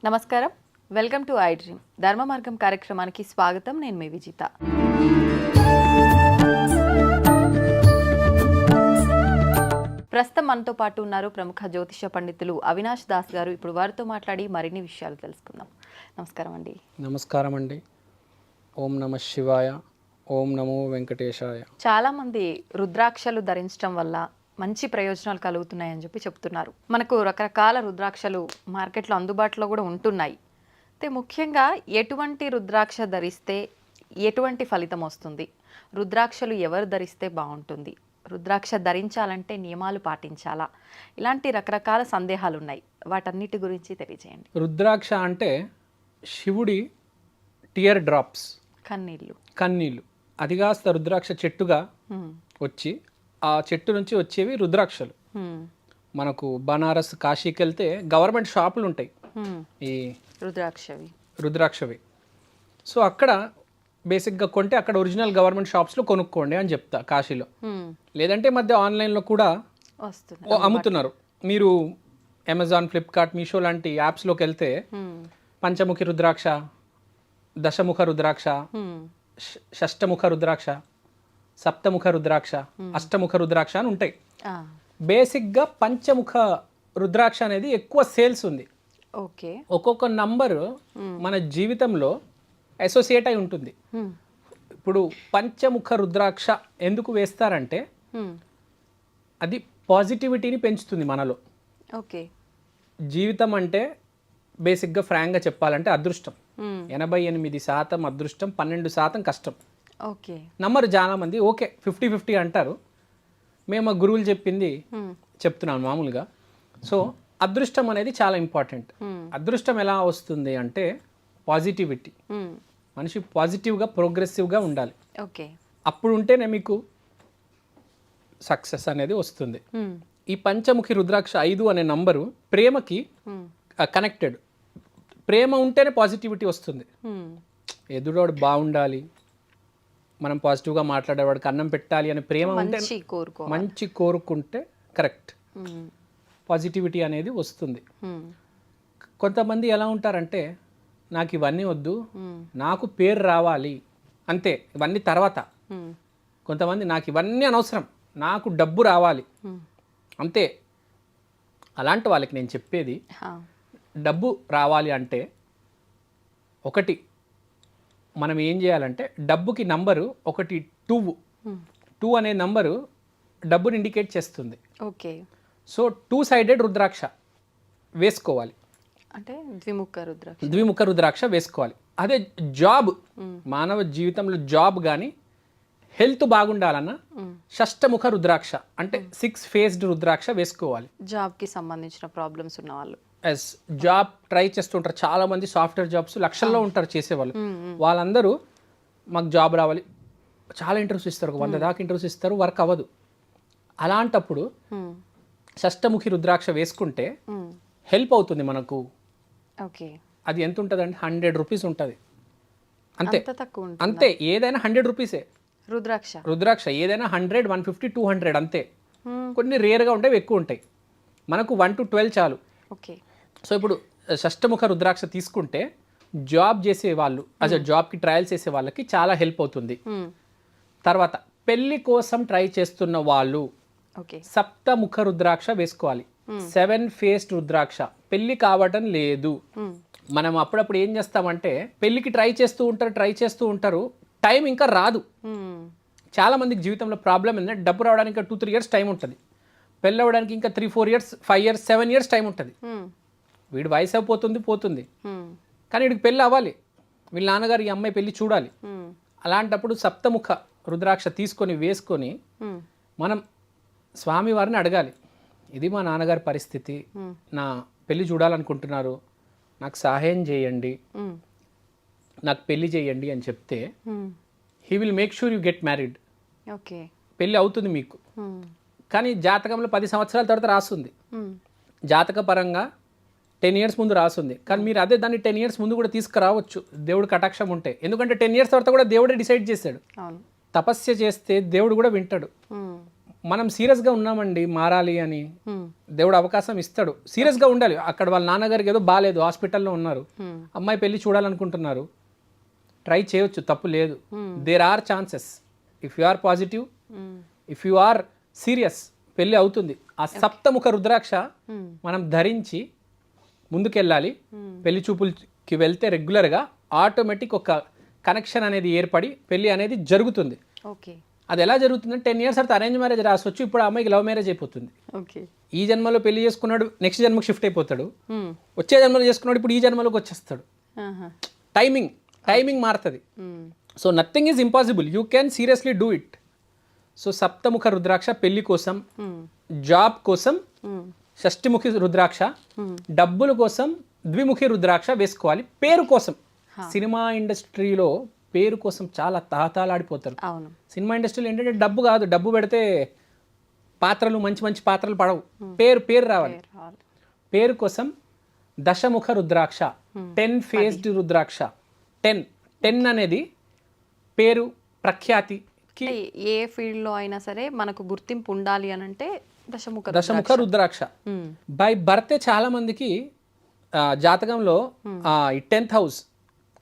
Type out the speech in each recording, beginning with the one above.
నమస్కారం, welcome to I dream. ధర్మ మార్గం కార్యక్రమానికి స్వాగతం. నేను మీ విజిత. ప్రస్తుతం మనతో పాటు ఉన్నారు ప్రముఖ జ్యోతిష పండితులు అవినాష్ దాస్ గారు. ఇప్పుడు వారితో మాట్లాడి మరిన్ని విషయాలు తెలుసుకుందాం. నమస్కారం అండి. నమస్కారం అండి. ఓం నమ శివాయ, ఓం నమో వెంకటేశాయ. చాలామంది రుద్రాక్షలు ధరించడం వల్ల మంచి ప్రయోజనాలు కలుగుతున్నాయని చెప్పి చెప్తున్నారు. మనకు రకరకాల రుద్రాక్షలు మార్కెట్లో అందుబాటులో కూడా ఉంటున్నాయి. అయితే ముఖ్యంగా ఎటువంటి రుద్రాక్ష ధరిస్తే ఎటువంటి ఫలితం వస్తుంది, రుద్రాక్షలు ఎవరు ధరిస్తే బాగుంటుంది, రుద్రాక్ష ధరించాలంటే నియమాలు పాటించాలా, ఇలాంటి రకరకాల సందేహాలు ఉన్నాయి. వాటన్నిటి గురించి తెలియజేయండి. రుద్రాక్ష అంటే శివుడి టియర్ డ్రాప్స్, కన్నీళ్ళు. అది కాస్త రుద్రాక్ష చెట్టుగా వచ్చి ఆ చెట్టు నుంచి వచ్చేవి రుద్రాక్షలు. మనకు బనారస్, కాశీకి వెళ్తే గవర్నమెంట్ షాపులు ఉంటాయి ఈ రుద్రాక్షవి. సో అక్కడ బేసిక్గా కొంటే అక్కడ ఒరిజినల్ గవర్నమెంట్ షాప్స్లో కొనుక్కోండి అని చెప్తా కాశీలో. లేదంటే మధ్య ఆన్లైన్లో కూడా అమ్ముతున్నారు. మీరు అమెజాన్, ఫ్లిప్కార్ట్, మీషో లాంటి యాప్స్లోకి వెళ్తే పంచముఖి రుద్రాక్ష, దశముఖ రుద్రాక్ష, షష్టముఖ రుద్రాక్ష, సప్తముఖ రుద్రాక్ష, అష్టముఖ రుద్రాక్ష అని ఉంటాయి. బేసిక్గా పంచముఖ రుద్రాక్ష అనేది ఎక్కువ సేల్స్ ఉంది. ఓకే, ఒక్కొక్క నంబరు మన జీవితంలో అసోసియేట్ అయి ఉంటుంది. ఇప్పుడు పంచముఖ రుద్రాక్ష ఎందుకు వేస్తారంటే అది పాజిటివిటీని పెంచుతుంది మనలో. ఓకే, జీవితం అంటే బేసిక్గా ఫ్రాంక్గా చెప్పాలంటే అదృష్టం. 88% అదృష్టం, 12% కష్టం. ఓకే, నమ్మరు చాలా మంది. ఓకే, 50-50 అంటారు. మేము మా గురువులు చెప్పింది చెప్తున్నాను మామూలుగా. సో అదృష్టం అనేది చాలా ఇంపార్టెంట్. అదృష్టం ఎలా వస్తుంది అంటే పాజిటివిటీ. మనిషి పాజిటివ్గా, ప్రోగ్రెసివ్గా ఉండాలి. ఓకే, అప్పుడు ఉంటేనే మీకు సక్సెస్ అనేది వస్తుంది. ఈ పంచముఖి రుద్రాక్ష 5 అనే నంబరు ప్రేమకి కనెక్టెడ్. ప్రేమ ఉంటేనే పాజిటివిటీ వస్తుంది. ఎదురోడు బాగుండాలి, మనం పాజిటివ్గా మాట్లాడేవాడికి అన్నం పెట్టాలి అనే ప్రేమ ఉంటే, మంచి కోరుకుంటే కరెక్ట్ పాజిటివిటీ అనేది వస్తుంది. కొంతమంది ఎలా ఉంటారంటే నాకు ఇవన్నీ వద్దు, నాకు పేరు రావాలి అంతే, ఇవన్నీ తర్వాత. కొంతమంది నాకు ఇవన్నీ అనవసరం, నాకు డబ్బు రావాలి అంతే. అలాంటి వాళ్ళకి నేను చెప్పేది, డబ్బు రావాలి అంటే ఒకటి మనం ఏం చేయాలంటే డబ్బుకి నంబరు ఒకటి 2 అనే నంబరు డబ్బుని ఇండికేట్ చేస్తుంది. ఓకే, సో 2 సైడెడ్ రుద్రాక్ష వేసుకోవాలి. అంటే ద్విముఖ రుద్రాక్ష వేసుకోవాలి. అదే జాబ్, మానవ జీవితంలో జాబ్ కానీ హెల్త్ బాగుండాలన్నా షష్టముఖ రుద్రాక్ష అంటే 6 ఫేస్డ్ రుద్రాక్ష వేసుకోవాలి. జాబ్కి సంబంధించిన ప్రాబ్లమ్స్ ఉన్న వాళ్ళు, జాబ్ ట్రై చేస్తుంటారు చాలా మంది. సాఫ్ట్వేర్ జాబ్స్ లక్షల్లో ఉంటారు చేసేవాళ్ళు. వాళ్ళందరూ మాకు జాబ్ రావాలి, చాలా ఇంటర్వ్యూస్ ఇస్తారు, 100 దాకా ఇంటర్వ్యూస్ ఇస్తారు, వర్క్ అవ్వదు. అలాంటప్పుడు షష్టముఖి రుద్రాక్ష వేసుకుంటే హెల్ప్ అవుతుంది మనకు. ఓకే, అది ఎంత ఉంటుంది అంటే 100 రూపీస్ ఉంటుంది అంతే. అంతే, ఏదైనా 100 రూపీసే రుద్రాక్ష. ఏదైనా 100, 150, 200 అంతే. కొన్ని రేర్గా ఉంటాయి, ఎక్కువ ఉంటాయి. మనకు 1 to 12 చాలు. ఓకే, సో ఇప్పుడు షష్టముఖ రుద్రాక్ష తీసుకుంటే జాబ్ చేసే వాళ్ళు, జాబ్కి ట్రయల్స్ చేసే వాళ్ళకి చాలా హెల్ప్ అవుతుంది. తర్వాత పెళ్లి కోసం ట్రై చేస్తున్న వాళ్ళు సప్తముఖ రుద్రాక్ష వేసుకోవాలి. 7 ఫేస్డ్ రుద్రాక్ష. పెళ్లి కావటం లేదు, మనం అప్పుడప్పుడు ఏం చేస్తామంటే పెళ్లికి ట్రై చేస్తూ ఉంటారు, టైం ఇంకా రాదు. చాలా మందికి జీవితంలో ప్రాబ్లం ఏంటంటే డబ్బు రావడానికి ఇంకా 2-3 ఇయర్స్ టైం ఉంటుంది, పెళ్ళి అవ్వడానికి ఇంకా 3-4 ఇయర్స్, 5 ఇయర్స్, 7 ఇయర్స్ టైం ఉంటుంది. వీడు వయసు అయిపోతుంది, పోతుంది, కానీ వీడికి పెళ్ళి అవ్వాలి, వీళ్ళ నాన్నగారు ఈ అమ్మాయి పెళ్ళి చూడాలి. అలాంటప్పుడు సప్తముఖ రుద్రాక్ష తీసుకొని వేసుకొని మనం స్వామివారిని అడగాలి, ఇది మా నాన్నగారి పరిస్థితి, నా పెళ్ళి చూడాలనుకుంటున్నారు, నాకు సహాయం చేయండి, నాకు పెళ్ళి చేయండి అని చెప్తే he will make sure you get married. Okay, పెళ్ళి అవుతుంది మీకు. కానీ జాతకంలో 10 సంవత్సరాల తర్వాత రాస్తుంది, జాతక పరంగా 10 ఇయర్స్ ముందు రాస్తుంది. కానీ మీరు అదే దాన్ని 10 ఇయర్స్ ముందు కూడా తీసుకురావచ్చు, దేవుడు కటాక్షం ఉంటే. ఎందుకంటే 10 ఇయర్స్ తర్వాత కూడా దేవుడే డిసైడ్ చేశాడు. తపస్య చేస్తే దేవుడు కూడా వింటాడు. మనం సీరియస్గా ఉన్నామండి మారాలి అని, Hmm. దేవుడు అవకాశం ఇస్తాడు. సీరియస్గా ఉండాలి. అక్కడ వాళ్ళ నాన్నగారికి ఏదో బాగాలేదు, హాస్పిటల్లో ఉన్నారు, Hmm. అమ్మాయి పెళ్లి చూడాలనుకుంటున్నారు, ట్రై చేయొచ్చు, తప్పు లేదు. There are chances. If you are positive, Hmm. If you are serious, పెళ్ళి అవుతుంది. ఆ సప్తముఖ రుద్రాక్ష Hmm. మనం ధరించి ముందుకెళ్ళాలి. పెళ్లి చూపులకి వెళ్తే రెగ్యులర్గా ఆటోమేటిక్ ఒక కనెక్షన్ అనేది ఏర్పడి పెళ్లి అనేది జరుగుతుంది. ఓకే. అది ఎలా జరుగుతుందంటే 10 years తర్వాత అరేంజ్ మ్యారేజ్ రాసొచ్చు, ఇప్పుడు ఆ అమ్మాయికి లవ్ మ్యారేజ్ అయిపోతుంది. ఓకే. ఈ జన్మలో పెళ్లి చేసుకున్నాడు, నెక్స్ట్ జన్మకు షిఫ్ట్ అయిపోతాడు. Hmm. వచ్చే జన్మలో చేసుకున్నాడు, ఇప్పుడు ఈ జన్మలోకి వచ్చేస్తాడు. Uh-huh. టైమింగ్ మారుతుంది. Hmm. So nothing is impossible, you can seriously do it. So సప్తముఖ రుద్రాక్ష పెళ్లి కోసం, Hmm. జాబ్ కోసం Hmm. షష్టిముఖి రుద్రాక్ష, డబ్బుల కోసం ద్విముఖి రుద్రాక్ష వేసుకోవాలి. పేరు కోసం, సినిమా ఇండస్ట్రీలో పేరు కోసం చాలా తాతాలాడిపోతారు. అవును. సినిమా ఇండస్ట్రీలో ఏంటంటే డబ్బు కాదు, డబ్బు పెడితే పాత్రలు మంచి మంచి పాత్రలు పడవు, పేరు రావాలి. రావాలి. పేరు కోసం దశముఖ రుద్రాక్ష, 10 ఫేస్డ్ రుద్రాక్ష. 10 అనేది పేరు ప్రఖ్యాతికి. అంటే ఏ ఫీల్డ్ లో అయినా సరే మనకు గుర్తింపు ఉండాలి అని అంటే దశముఖ దశముఖ రుద్రాక్ష Hmm. బై బర్తే చాలా మందికి జాతకంలో ఈ 10th హౌస్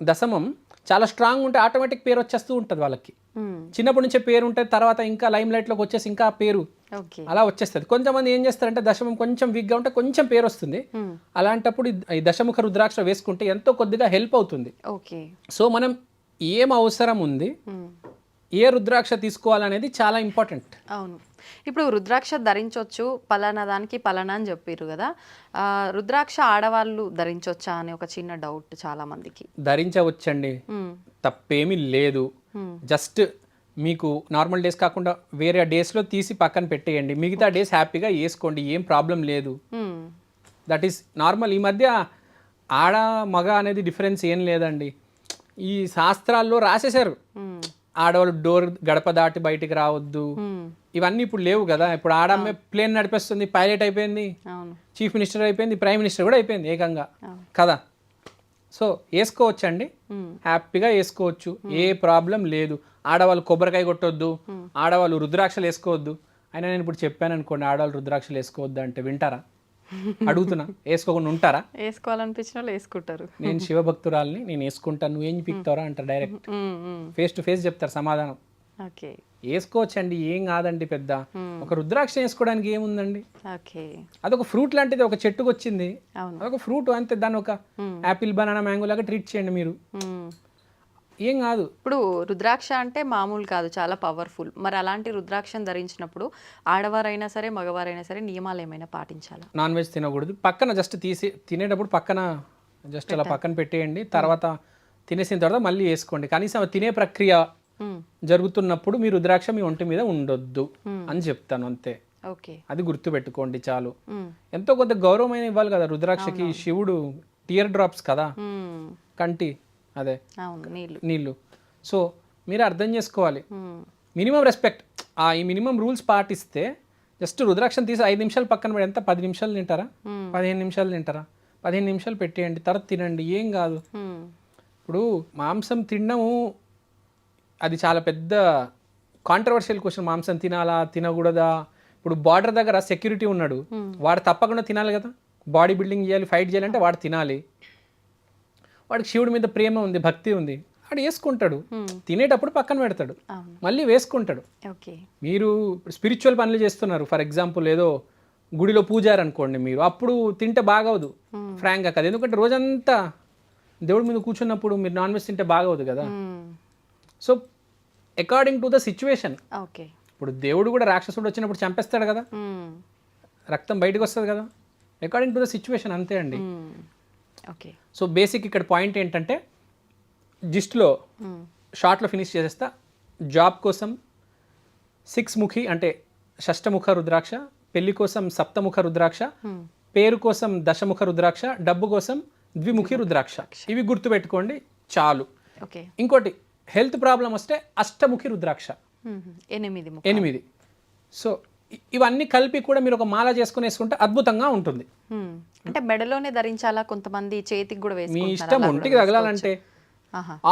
దశమం చాలా స్ట్రాంగ్ ఉంటే ఆటోమేటిక్ పేరు వచ్చేస్తూ ఉంటుంది వాళ్ళకి. Hmm. చిన్నప్పటి నుంచే పేరు ఉంటుంది, తర్వాత ఇంకా లైమ్ లైట్లోకి వచ్చేసి ఇంకా పేరు ఓకే. అలా వచ్చేస్తుంది. కొంతమంది ఏం చేస్తారంటే దశమం కొంచెం వీక్గా ఉంటే కొంచెం పేరు వస్తుంది. Hmm. అలాంటప్పుడు ఈ దశముఖ రుద్రాక్ష వేసుకుంటే ఎంతో కొద్దిగా హెల్ప్ అవుతుంది. ఓకే. సో మనం ఏం అవసరం ఉంది, Hmm. ఏ రుద్రాక్ష తీసుకోవాలనేది చాలా ఇంపార్టెంట్. అవును. ఇప్పుడు రుద్రాక్ష ధరించవచ్చు, పలానా దానికి పలానా అని చెప్పారు కదా, రుద్రాక్ష ఆడవాళ్ళు ధరించవచ్చా అని ఒక చిన్న డౌట్ చాలా మందికి. ధరించవచ్చండి, Hmm. తప్పేమీ లేదు. జస్ట్ మీకు నార్మల్ డేస్ కాకుండా వేరే డేస్లో తీసి పక్కన పెట్టేయండి, మిగతా డేస్ హ్యాపీగా వేసుకోండి, ఏం ప్రాబ్లం లేదు. Hmm. That is normal. ఈ మధ్య ఆడ మగ అనేది డిఫరెన్స్ ఏం లేదండి, ఈ శాస్త్రాల్లో రాసేశారు. Hmm. ఆడవాళ్ళు డోర్ గడప దాటి బయటికి రావద్దు, Hmm. ఇవన్నీ ఇప్పుడు లేవు కదా. ఇప్పుడు ఆడమ్మే ప్లేన్ నడిపేస్తుంది, పైలట్ అయిపోయింది, అవును. చీఫ్ మినిస్టర్ అయిపోయింది, ప్రైమ్ మినిస్టర్ కూడా అయిపోయింది ఏకంగా కదా. సో వేసుకోవచ్చండి, హ్యాపీగా వేసుకోవచ్చు, ఏ ప్రాబ్లం లేదు. ఆడవాళ్ళు కొబ్బరికాయ కొట్టొద్దు, ఆడవాళ్ళు రుద్రాక్షలు వేసుకోవద్దు. అయినా నేను ఇప్పుడు చెప్పాను అనుకోండి ఆడవాళ్ళు రుద్రాక్షలు వేసుకోవద్దు అంటే వింటారా? అడుగుతున్నా, వేసుకోకుండా ఉంటారా? వేసుకోవాలనిపించిన వాళ్ళు వేసుకుంటారు. నేను శివభక్తురాల్ని, నేను వేసుకుంటాను, నువ్వేం పిక్తారా అంటారు డైరెక్ట్. ఫేస్ టు ఫేస్ చెప్తారు సమాధానం. ఓకే. వేసుకోవచ్చండి, ఏం కాదండి పెద్ద. ఒక రుద్రాక్ష వేసుకోవడానికి ఏముందండి, ఓకే. అదొక ఫ్రూట్ లాంటిది, ఒక చెట్టుకు వచ్చింది, అవును. అదొక ఫ్రూట్ అంతే. దాన్ని ఒక యాపిల్ బనానా మ్యాంగో లాగా ట్రీట్ చేయండి మీరు, Hmm. ఏం కాదు. ఇప్పుడు రుద్రాక్ష అంటే మామూలు కాదు, చాలా పవర్ఫుల్. మరి అలాంటి రుద్రాక్షను ధరించినప్పుడు ఆడవారైనా సరే మగవారైనా సరే నియమాలు ఏమైనా పాటించాలా? నాన్ వెజ్ తినకూడదు. పక్కన జస్ట్ తీసి తినేటప్పుడు పక్కన జస్ట్ అలా పక్కన పెట్టేయండి, తర్వాత తినేసిన తర్వాత మళ్ళీ వేసుకోండి. కనీసం ఆ తినే ప్రక్రియ Hmm. జరుగుతున్నప్పుడు మీ రుద్రాక్ష మీ ఒంటి మీద ఉండొద్దు అని చెప్తాను అంతే. ఓకే. అది గుర్తుపెట్టుకోండి చాలు. Hmm. ఎంతో కొంత గౌరవమైన ఇవ్వాలి కదా రుద్రాక్షకి. శివుడు టియర్ డ్రాప్స్ కదా, Hmm. కంటి అదే అవును, నీళ్ళు. సో మీరు అర్థం చేసుకోవాలి, Hmm. Minimum respect. ఈ మినిమం రూల్స్ పాటిస్తే జస్ట్ రుద్రాక్షను తీసి 5 నిమిషాలు పక్కన పెడి, ఎంత 10 నిమిషాలు తింటారా, 15 నిమిషాలు తింటారా, 15 నిమిషాలు పెట్టేయండి, తర్వాత తినండి, ఏం కాదు. Hmm. ఇప్పుడు మాంసం తినడము అది చాలా పెద్ద కాంట్రవర్షియల్ క్వశ్చన్. మాంసం తినాలా తినకూడదా? ఇప్పుడు బార్డర్ దగ్గర సెక్యూరిటీ ఉన్నాడు, వాడు తప్పకుండా తినాలి కదా. బాడీ బిల్డింగ్ చేయాలి, ఫైట్ చేయాలంటే వాడు తినాలి. వాడికి శివుడి మీద ప్రేమ ఉంది, భక్తి ఉంది, వాడు వేసుకుంటాడు. తినేటప్పుడు పక్కన పెడతాడు, అవును. మళ్ళీ వేసుకుంటాడు. ఓకే. మీరు స్పిరిచువల్ పనులు చేస్తున్నారు, ఫర్ ఎగ్జాంపుల్ ఏదో గుడిలో పూజారు అనుకోండి, మీరు అప్పుడు తింటే బాగవదు ఫ్రాంక్గా కదా. ఎందుకంటే రోజంతా దేవుడి మీద కూర్చున్నప్పుడు మీరు నాన్ వెజ్ తింటే బాగవదు కదా. Hmm. So according to the situation. Okay. ఇప్పుడు దేవుడు కూడా రాక్షసుడు వచ్చినప్పుడు చంపేస్తాడు కదా, Hmm. రక్తం బయటకు వస్తుంది కదా. అకార్డింగ్ టు ద సిచ్యువేషన్ అంతే అండి. Hmm. ఓకే. సో బేసిక్ ఇక్కడ పాయింట్ ఏంటంటే జిస్ట్లో షార్ట్లో ఫినిష్ చేసేస్తా. జాబ్ కోసం 6 ముఖి అంటే షష్టముఖ రుద్రాక్ష, పెళ్లి కోసం సప్తముఖ రుద్రాక్ష, పేరు కోసం దశముఖ రుద్రాక్ష, డబ్బు కోసం ద్విముఖి రుద్రాక్ష. ఇవి గుర్తుపెట్టుకోండి చాలు. ఓకే. ఇంకోటి హెల్త్ ప్రాబ్లం వస్తే అష్టముఖి రుద్రాక్ష, 8. సో ఇవన్నీ కలిపి కూడా మీరు ఒక మాల చేసుకుని వేసుకుంటే అద్భుతంగా ఉంటుంది. అంటే మెడలోనే ధరించాలా, కొంతమంది చేతికి కూడా మీ వేసుకుంటారు. ఇష్టం, ఒంటికి తగలాలంటే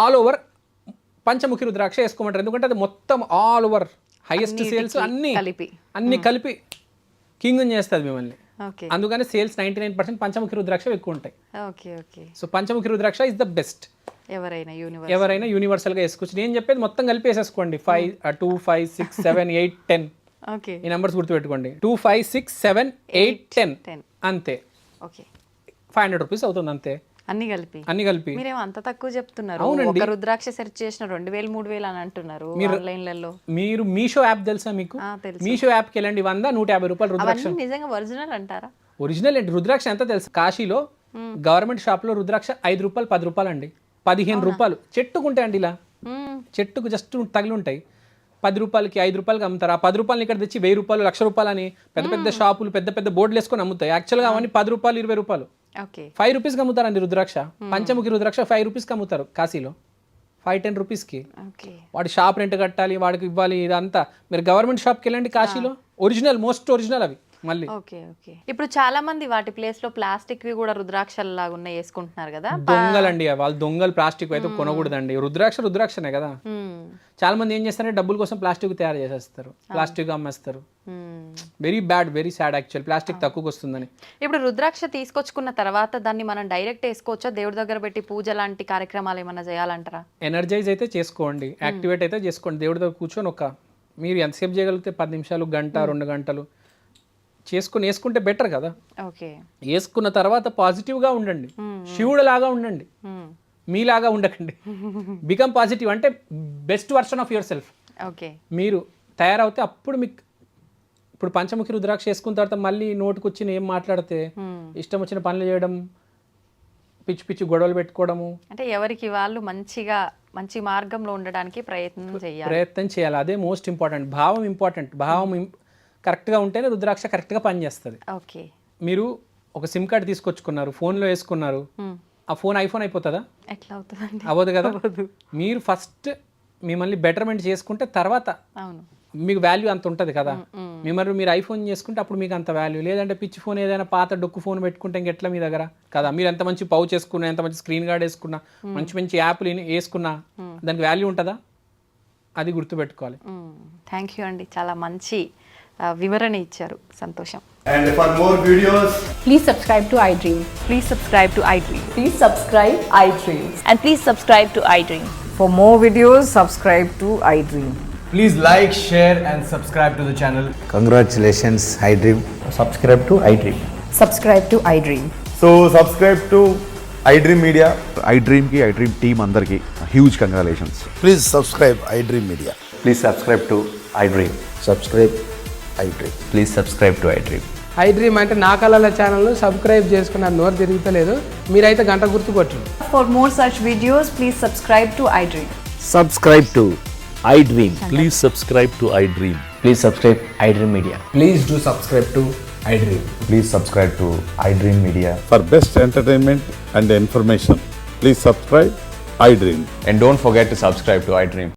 ఆల్ ఓవర్ పంచముఖి రుద్రాక్ష వేసుకోమంటారు. ఎందుకంటే అది మొత్తం ఆల్ ఓవర్ హైయెస్ట్ సేల్స్ కలిపి అన్ని కలిపి కింగ్ చేస్తుంది మిమ్మల్ని. ఓకే అందుకని సేల్స్ 99% పంచముఖి రుద్రాక్ష ఎక్కువ ఉంటాయి. Okay okay. So Panchamukhi rudraksha is the best. ఎవరైనా యూనివర్సల్గా వేసుకోవచ్చు. నేను చెప్పేది మొత్తం కలిపి వేసేసుకోండి. 5 2 5 6 7 8 10 ఓకే. ఈ నెంబర్స్ గుర్తుపెట్టుకోండి. 2 5 6 7 8 10 అంతే. ఓకే. 500 రూపీస్ అవుతుంది అంతే అన్ని కలిపి. మీరేమో అంత తక్కువ చెప్తున్నారు. అవునండి. ఒక రుద్రాక్ష సెర్చ్ చేసిన 2000 3000 అని అంటున్నారు ఆన్లైన్లలో. మీరు మీషో యాప్ తెలుసా మీకు? మీషో యాప్కి వెళ్ళండి, 100 150 రూపాయలు రుద్రాక్ష. అవన్నీ నిజంగా ఒరిజినల్ అంటారా? ఒరిజినల్ ఏంటి రుద్రాక్ష ఎంత తెలుసు? కాశీలో గవర్నమెంట్ షాప్ లో రుద్రాక్ష 5 రూపాయలు 10 రూపాయలు అండి. 15 రూపాయలు చెట్టుకుంటాయండి. ఇలా చెట్టుకు జస్ట్ తగిలి ఉంటాయి. 10 రూపాయలకి 5 రూపాయలకి అమ్ముతారు. ఆ 10 రూపాయలు ఇక్కడ తెచ్చి 1000 రూపాయలు 1,00,000 రూపాయలు అని పెద్ద పెద్ద షాపులు పెద్ద పెద్ద బోర్డులు వేసుకొని అమ్ముతాయి. యాక్చువల్గా అవన్నీ 10 రూపాయలు 20 రూపాయలు 5 రూపీస్కి అమ్ముతారండి రుద్రాక్ష. పంచముఖి రుద్రాక్ష 5 రూపీస్కి అమ్ముతారు కాశీలో. 5-10 రూపీస్కి. వాడి షాప్ రెంట్ కట్టాలి, వాడికి ఇవ్వాలి, ఇదంతా. మీరు గవర్నమెంట్ షాప్కి వెళ్ళండి కాశీలో, ఒరిజినల్ మోస్ట్ ఒరిజినల్ అవి. మళ్ళీ ఓకే ఓకే. ఇప్పుడు చాలా మంది వాటి ప్లేస్ లో ప్లాస్టిక్ వి కూడా రుద్రాక్షల లాగా ఉన్నాయి వేసుకుంటున్నారు కదా. దొంగలండి వాళ్ళు. దొంగలు ప్లాస్టిక్ అయితే కొనకూడదండి. రుద్రాక్షనే కదా. చాలా మంది ఏం చేస్తారంటే డబ్బుల కోసం ప్లాస్టిక్ తయారు చేసేస్తారు, ప్లాస్టిక్ అమ్మేస్తారు. Very bad, very sad actual. Plastic తక్కువకి వస్తుందని. ఇప్పుడు రుద్రాక్ష తీసుకొచ్చుకున్న తర్వాత దాన్ని మనం డైరెక్ట్ వేసుకోవచ్చా? దేవుడి దగ్గర పెట్టి పూజ లాంటి కార్యక్రమాలు ఏమైనా చేయాలంటారా? ఎనర్జైజ్ అయితే చేసుకోండి, యాక్టివేట్ అయితే చేసుకోండి. దేవుడి దగ్గర కూర్చొని మీరు ఎంతసేపు చేయగలిగితే 10 నిమిషాలు, గంట 2 గంటలు వేసుకుంటే బెటర్ కదా. ఓకే. వేసుకున్న తర్వాత పాజిటివ్గా ఉండండి, శివుడు లాగా ఉండండి, మీలాగా ఉండకండి. బికమ్ పాజిటివ్ అంటే best version of your self. Okay. మీరు తయారవుతే అప్పుడు మీకు ఇప్పుడు పంచముఖి రుద్రాక్ష వేసుకున్న తర్వాత మళ్ళీ నోటికి వచ్చిన ఏం మాట్లాడితే ఇష్టం వచ్చిన పనులు చేయడం, పిచ్చి పిచ్చి గొడవలు పెట్టుకోవడము, అంటే ఎవరికి వాళ్ళు మంచి మార్గంలో ఉండడానికి ప్రయత్నం చేయాలి. అదే మోస్ట్ ఇంపార్టెంట్. భావం ఇంపార్టెంట్. భావం కరెక్ట్గా ఉంటేనే రుద్రాక్ష కరెక్ట్గా పనిచేస్తుంది. ఓకే. మీరు ఒక సిమ్ కార్డ్ తీసుకొచ్చుకున్నారు, ఫోన్లో వేసుకున్నారు, ఆ ఫోన్ ఐఫోన్ అయిపోతుందా? ఎట్లా అవుతుందండి? అవ్వదు కదా. మీరు ఫస్ట్ మిమ్మల్ని బెటర్మెంట్ చేసుకుంటే తర్వాత మీకు వాల్యూ అంత ఉంటుంది కదా. మీరు ఐఫోన్ చేసుకుంటే అప్పుడు మీకు అంత వాల్యూ. లేదంటే పిచ్చి ఫోన్ ఏదైనా పాత డొక్కు ఫోన్ పెట్టుకుంటే ఇంకెట్లా మీ దగ్గర కదా. మీరు ఎంత మంచి పౌచ్ వేసుకున్నా, ఎంత మంచి స్క్రీన్ గార్డ్ వేసుకున్నా, మంచి మంచి యాప్లు వేసుకున్నా దానికి వాల్యూ ఉంటుందా? అది గుర్తుపెట్టుకోవాలి. థ్యాంక్ యూ అండి, చాలా మంచి వివరణ ఇచ్చారు. సంతోషం. And for more videos, please subscribe to iDream. Please subscribe to iDream. Please subscribe iDream. And please subscribe to iDream. For more videos, subscribe to iDream. please like, share and subscribe to the channel. Congratulations, iDream. Subscribe to iDream. Subscribe to iDream. So subscribe to iDream Media. iDream ki iDream team andarki huge congratulations. Please subscribe iDream Media. Please subscribe to iDream. Subscribe iDream. Please subscribe to iDream. iDream అంటే నా కళల channel subscribe చేసుకున్న నోరు తిరుగుతలేదు. మీరైతే గంట గుర్తు కొట్టండి. For more such videos, please subscribe to iDream. Subscribe to iDream. Please subscribe to iDream. Please subscribe iDream Media. Please do subscribe to iDream. Please subscribe to iDream Media. For best entertainment and information, please subscribe iDream. And don't forget to subscribe to iDream.